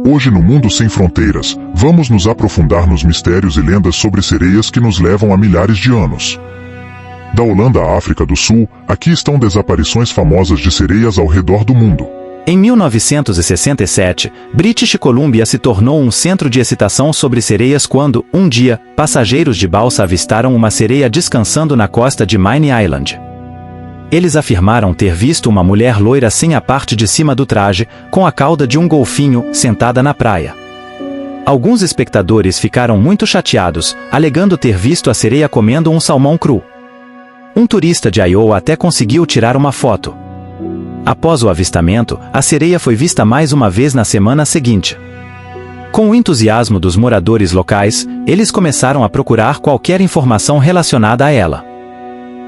Hoje no Mundo Sem Fronteiras, vamos nos aprofundar nos mistérios e lendas sobre sereias que nos levam há milhares de anos. Da Holanda à África do Sul, aqui estão desaparições famosas de sereias ao redor do mundo. Em 1967, British Columbia se tornou um centro de excitação sobre sereias quando, um dia, passageiros de balsa avistaram uma sereia descansando na costa de Mine Island. Eles afirmaram ter visto uma mulher loira sem a parte de cima do traje, com a cauda de um golfinho, sentada na praia. Alguns espectadores ficaram muito chateados, alegando ter visto a sereia comendo um salmão cru. Um turista de Iowa até conseguiu tirar uma foto. Após o avistamento, a sereia foi vista mais uma vez na semana seguinte. Com o entusiasmo dos moradores locais, eles começaram a procurar qualquer informação relacionada a ela.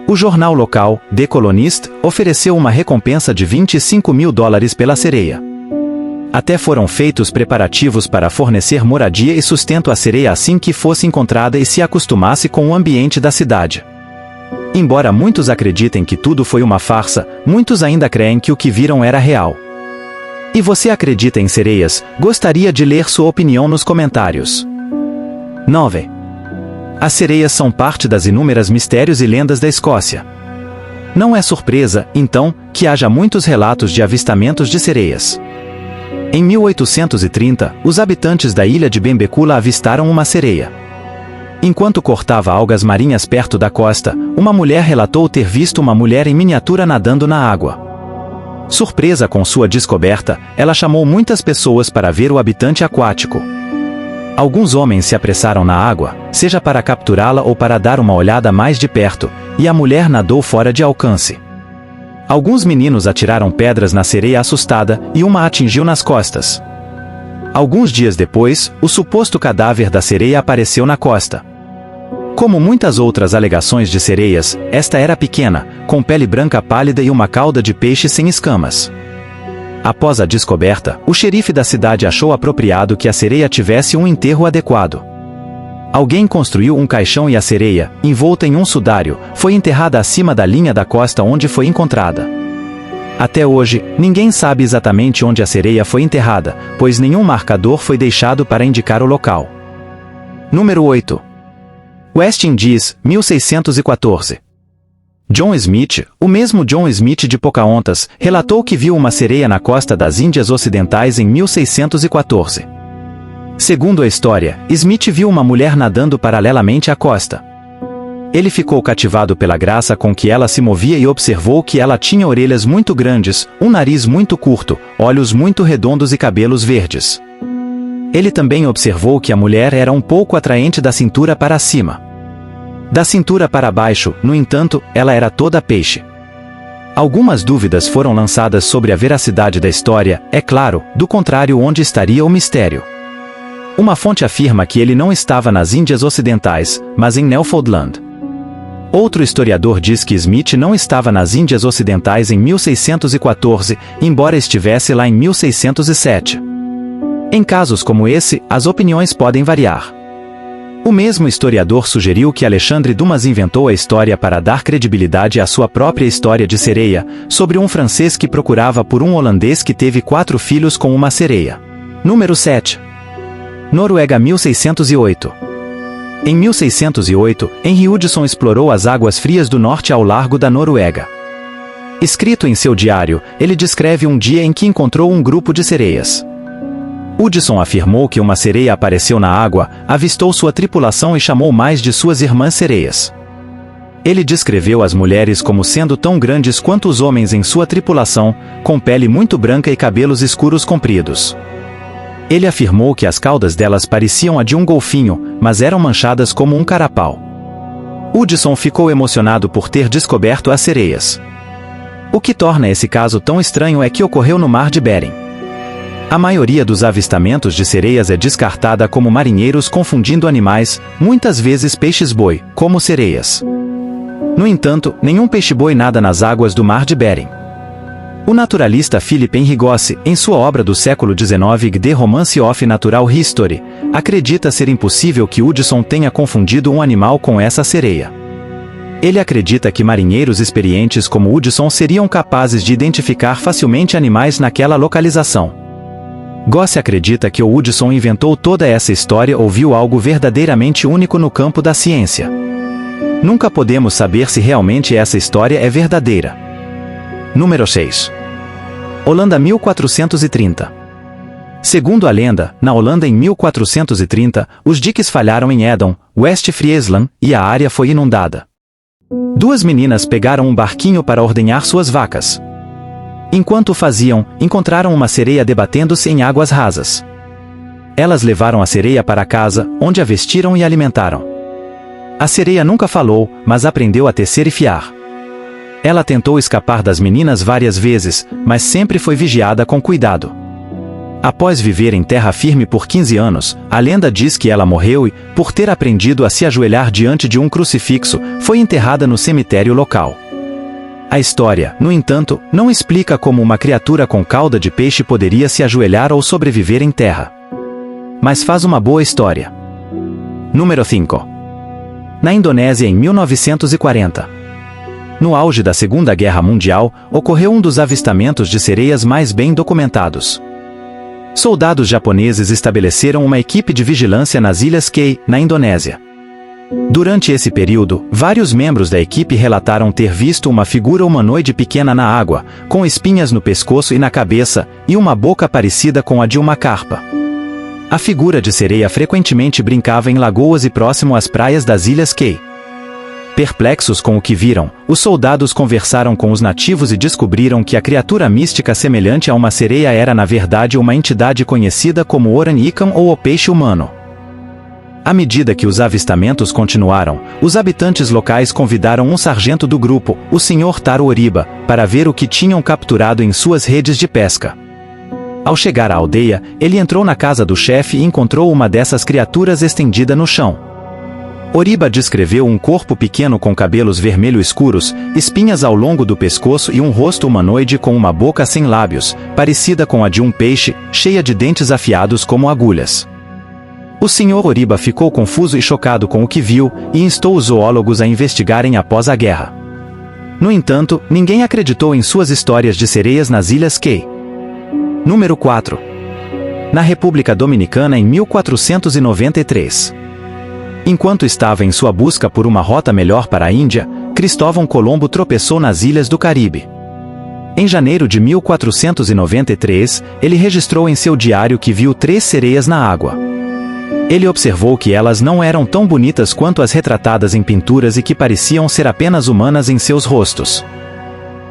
O jornal local, The Colonist, ofereceu uma recompensa de $25 mil pela sereia. Até foram feitos preparativos para fornecer moradia e sustento à sereia assim que fosse encontrada e se acostumasse com o ambiente da cidade. Embora muitos acreditem que tudo foi uma farsa, muitos ainda creem que o que viram era real. E você acredita em sereias? Gostaria de ler sua opinião nos comentários. 9. As sereias são parte das inúmeras mistérios e lendas da Escócia. Não é surpresa, então, que haja muitos relatos de avistamentos de sereias. Em 1830, os habitantes da ilha de Benbecula avistaram uma sereia. Enquanto cortava algas marinhas perto da costa, uma mulher relatou ter visto uma mulher em miniatura nadando na água. Surpresa com sua descoberta, ela chamou muitas pessoas para ver o habitante aquático. Alguns homens se apressaram na água, seja para capturá-la ou para dar uma olhada mais de perto, e a mulher nadou fora de alcance. Alguns meninos atiraram pedras na sereia assustada e uma atingiu nas costas. Alguns dias depois, o suposto cadáver da sereia apareceu na costa. Como muitas outras alegações de sereias, esta era pequena, com pele branca pálida e uma cauda de peixe sem escamas. Após a descoberta, o xerife da cidade achou apropriado que a sereia tivesse um enterro adequado. Alguém construiu um caixão e a sereia, envolta em um sudário, foi enterrada acima da linha da costa onde foi encontrada. Até hoje, ninguém sabe exatamente onde a sereia foi enterrada, pois nenhum marcador foi deixado para indicar o local. Número 8. West Indies, 1614. John Smith, o mesmo John Smith de Pocahontas, relatou que viu uma sereia na costa das Índias Ocidentais em 1614. Segundo a história, Smith viu uma mulher nadando paralelamente à costa. Ele ficou cativado pela graça com que ela se movia e observou que ela tinha orelhas muito grandes, um nariz muito curto, olhos muito redondos e cabelos verdes. Ele também observou que a mulher era um pouco atraente da cintura para cima. Da cintura para baixo, no entanto, ela era toda peixe. Algumas dúvidas foram lançadas sobre a veracidade da história, é claro, do contrário onde estaria o mistério. Uma fonte afirma que ele não estava nas Índias Ocidentais, mas em Newfoundland. Outro historiador diz que Smith não estava nas Índias Ocidentais em 1614, embora estivesse lá em 1607. Em casos como esse, as opiniões podem variar. O mesmo historiador sugeriu que Alexandre Dumas inventou a história para dar credibilidade à sua própria história de sereia, sobre um francês que procurava por um holandês que teve 4 filhos com uma sereia. Número 7. Noruega 1608. Em 1608, Henry Hudson explorou as águas frias do norte ao largo da Noruega. Escrito em seu diário, ele descreve um dia em que encontrou um grupo de sereias. Hudson afirmou que uma sereia apareceu na água, avistou sua tripulação e chamou mais de suas irmãs sereias. Ele descreveu as mulheres como sendo tão grandes quanto os homens em sua tripulação, com pele muito branca e cabelos escuros compridos. Ele afirmou que as caudas delas pareciam a de um golfinho, mas eram manchadas como um carapau. Hudson ficou emocionado por ter descoberto as sereias. O que torna esse caso tão estranho é que ocorreu no Mar de Bering. A maioria dos avistamentos de sereias é descartada como marinheiros confundindo animais, muitas vezes peixes-boi, como sereias. No entanto, nenhum peixe-boi nada nas águas do Mar de Bering. O naturalista Philip Henry Gosse, em sua obra do século XIX The Romance of Natural History, acredita ser impossível que Hudson tenha confundido um animal com essa sereia. Ele acredita que marinheiros experientes como Hudson seriam capazes de identificar facilmente animais naquela localização. Gosse acredita que o Hudson inventou toda essa história ou viu algo verdadeiramente único no campo da ciência. Nunca podemos saber se realmente essa história é verdadeira. Número 6. Holanda 1430. Segundo a lenda, na Holanda em 1430, os diques falharam em Edam, West Friesland, e a área foi inundada. Duas meninas pegaram um barquinho para ordenhar suas vacas. Enquanto o faziam, encontraram uma sereia debatendo-se em águas rasas. Elas levaram a sereia para casa, onde a vestiram e alimentaram. A sereia nunca falou, mas aprendeu a tecer e fiar. Ela tentou escapar das meninas várias vezes, mas sempre foi vigiada com cuidado. Após viver em terra firme por 15 anos, a lenda diz que ela morreu e, por ter aprendido a se ajoelhar diante de um crucifixo, foi enterrada no cemitério local. A história, no entanto, não explica como uma criatura com cauda de peixe poderia se ajoelhar ou sobreviver em terra. Mas faz uma boa história. Número 5. Na Indonésia em 1940. No auge da Segunda Guerra Mundial, ocorreu um dos avistamentos de sereias mais bem documentados. Soldados japoneses estabeleceram uma equipe de vigilância nas Ilhas Kei, na Indonésia. Durante esse período, vários membros da equipe relataram ter visto uma figura humanoide pequena na água, com espinhas no pescoço e na cabeça, e uma boca parecida com a de uma carpa. A figura de sereia frequentemente brincava em lagoas e próximo às praias das Ilhas Kei. Perplexos com o que viram, os soldados conversaram com os nativos e descobriram que a criatura mística semelhante a uma sereia era na verdade uma entidade conhecida como Orang-Ikan ou o peixe humano. À medida que os avistamentos continuaram, os habitantes locais convidaram um sargento do grupo, o Sr. Taro Oriba, para ver o que tinham capturado em suas redes de pesca. Ao chegar à aldeia, ele entrou na casa do chefe e encontrou uma dessas criaturas estendida no chão. Oriba descreveu um corpo pequeno com cabelos vermelho escuros, espinhas ao longo do pescoço e um rosto humanoide com uma boca sem lábios, parecida com a de um peixe, cheia de dentes afiados como agulhas. O Sr. Oriba ficou confuso e chocado com o que viu, e instou os zoólogos a investigarem após a guerra. No entanto, ninguém acreditou em suas histórias de sereias nas Ilhas Kei. Número 4. Na República Dominicana em 1493. Enquanto estava em sua busca por uma rota melhor para a Índia, Cristóvão Colombo tropeçou nas ilhas do Caribe. Em janeiro de 1493, ele registrou em seu diário que viu 3 sereias na água. Ele observou que elas não eram tão bonitas quanto as retratadas em pinturas e que pareciam ser apenas humanas em seus rostos.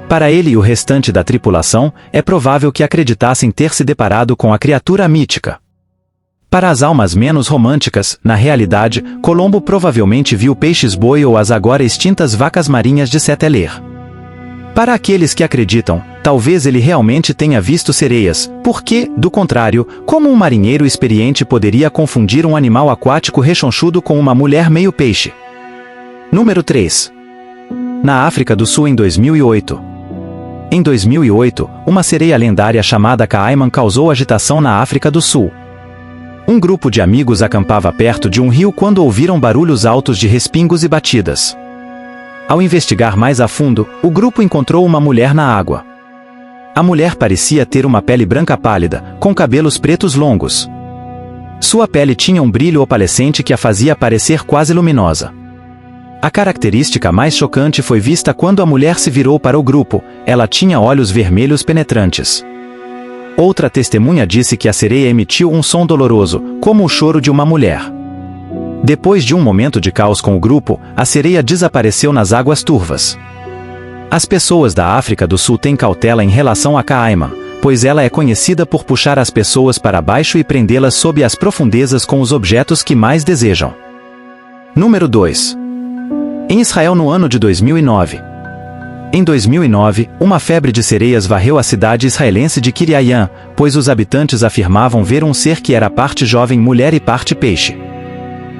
Para ele e o restante da tripulação, é provável que acreditassem ter se deparado com a criatura mítica. Para as almas menos românticas, na realidade, Colombo provavelmente viu peixes-boi ou as agora extintas vacas marinhas de Seteler. Para aqueles que acreditam, talvez ele realmente tenha visto sereias, porque, do contrário, como um marinheiro experiente poderia confundir um animal aquático rechonchudo com uma mulher meio peixe? Número 3. Na África do Sul em 2008. Em 2008, uma sereia lendária chamada Caiman causou agitação na África do Sul. Um grupo de amigos acampava perto de um rio quando ouviram barulhos altos de respingos e batidas. Ao investigar mais a fundo, o grupo encontrou uma mulher na água. A mulher parecia ter uma pele branca pálida, com cabelos pretos longos. Sua pele tinha um brilho opalescente que a fazia parecer quase luminosa. A característica mais chocante foi vista quando a mulher se virou para o grupo. Ela tinha olhos vermelhos penetrantes. Outra testemunha disse que a sereia emitiu um som doloroso, como o choro de uma mulher. Depois de um momento de caos com o grupo, a sereia desapareceu nas águas turvas. As pessoas da África do Sul têm cautela em relação a Caiman, pois ela é conhecida por puxar as pessoas para baixo e prendê-las sob as profundezas com os objetos que mais desejam. Número 2. Em Israel no ano de 2009. Em 2009, uma febre de sereias varreu a cidade israelense de Kiryat, pois os habitantes afirmavam ver um ser que era parte jovem mulher e parte peixe.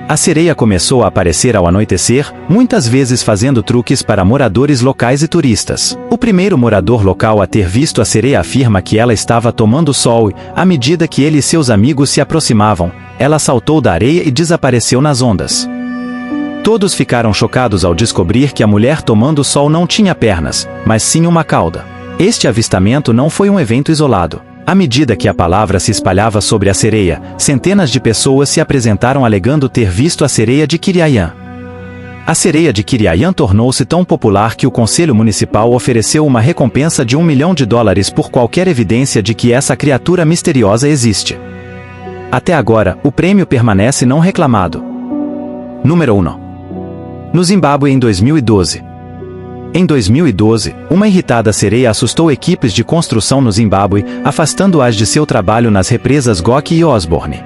A sereia começou a aparecer ao anoitecer, muitas vezes fazendo truques para moradores locais e turistas. O primeiro morador local a ter visto a sereia afirma que ela estava tomando sol e, à medida que ele e seus amigos se aproximavam, ela saltou da areia e desapareceu nas ondas. Todos ficaram chocados ao descobrir que a mulher tomando sol não tinha pernas, mas sim uma cauda. Este avistamento não foi um evento isolado. À medida que a palavra se espalhava sobre a sereia, centenas de pessoas se apresentaram alegando ter visto a sereia de Quiriayan. A sereia de Quiriayan tornou-se tão popular que o Conselho Municipal ofereceu uma recompensa de $1 milhão por qualquer evidência de que essa criatura misteriosa existe. Até agora, o prêmio permanece não reclamado. Número 1. No Zimbábue em 2012. Em 2012, uma irritada sereia assustou equipes de construção no Zimbábue, afastando-as de seu trabalho nas represas Goki e Osborne.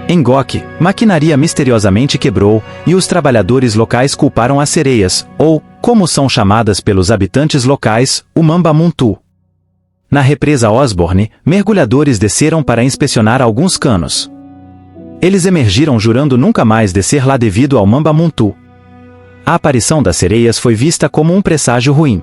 Em Goki, maquinaria misteriosamente quebrou, e os trabalhadores locais culparam as sereias, ou, como são chamadas pelos habitantes locais, o Mamba Muntu. Na represa Osborne, mergulhadores desceram para inspecionar alguns canos. Eles emergiram jurando nunca mais descer lá devido ao Mamba Muntu. A aparição das sereias foi vista como um presságio ruim.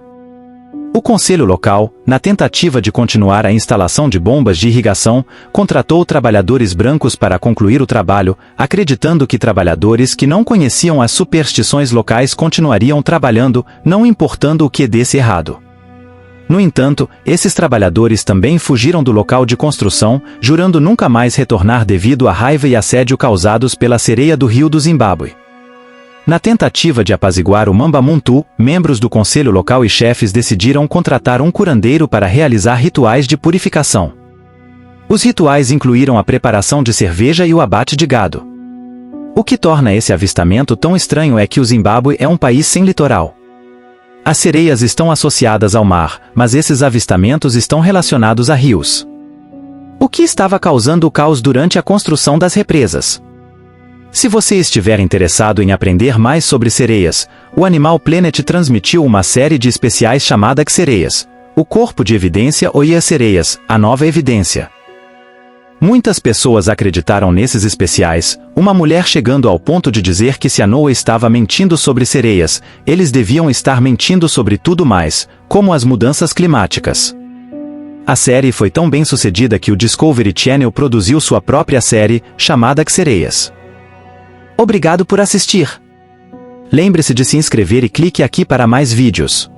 O conselho local, na tentativa de continuar a instalação de bombas de irrigação, contratou trabalhadores brancos para concluir o trabalho, acreditando que trabalhadores que não conheciam as superstições locais continuariam trabalhando, não importando o que desse errado. No entanto, esses trabalhadores também fugiram do local de construção, jurando nunca mais retornar devido à raiva e assédio causados pela sereia do rio do Zimbábue. Na tentativa de apaziguar o Mamba Muntu, membros do conselho local e chefes decidiram contratar um curandeiro para realizar rituais de purificação. Os rituais incluíram a preparação de cerveja e o abate de gado. O que torna esse avistamento tão estranho é que o Zimbábue é um país sem litoral. As sereias estão associadas ao mar, mas esses avistamentos estão relacionados a rios. O que estava causando o caos durante a construção das represas? Se você estiver interessado em aprender mais sobre sereias, o Animal Planet transmitiu uma série de especiais chamada Sereias, o Corpo de Evidência ou as Sereias, a Nova Evidência. Muitas pessoas acreditaram nesses especiais, uma mulher chegando ao ponto de dizer que se a NOAA estava mentindo sobre sereias, eles deviam estar mentindo sobre tudo mais, como as mudanças climáticas. A série foi tão bem sucedida que o Discovery Channel produziu sua própria série, chamada Sereias. Obrigado por assistir. Lembre-se de se inscrever e clique aqui para mais vídeos.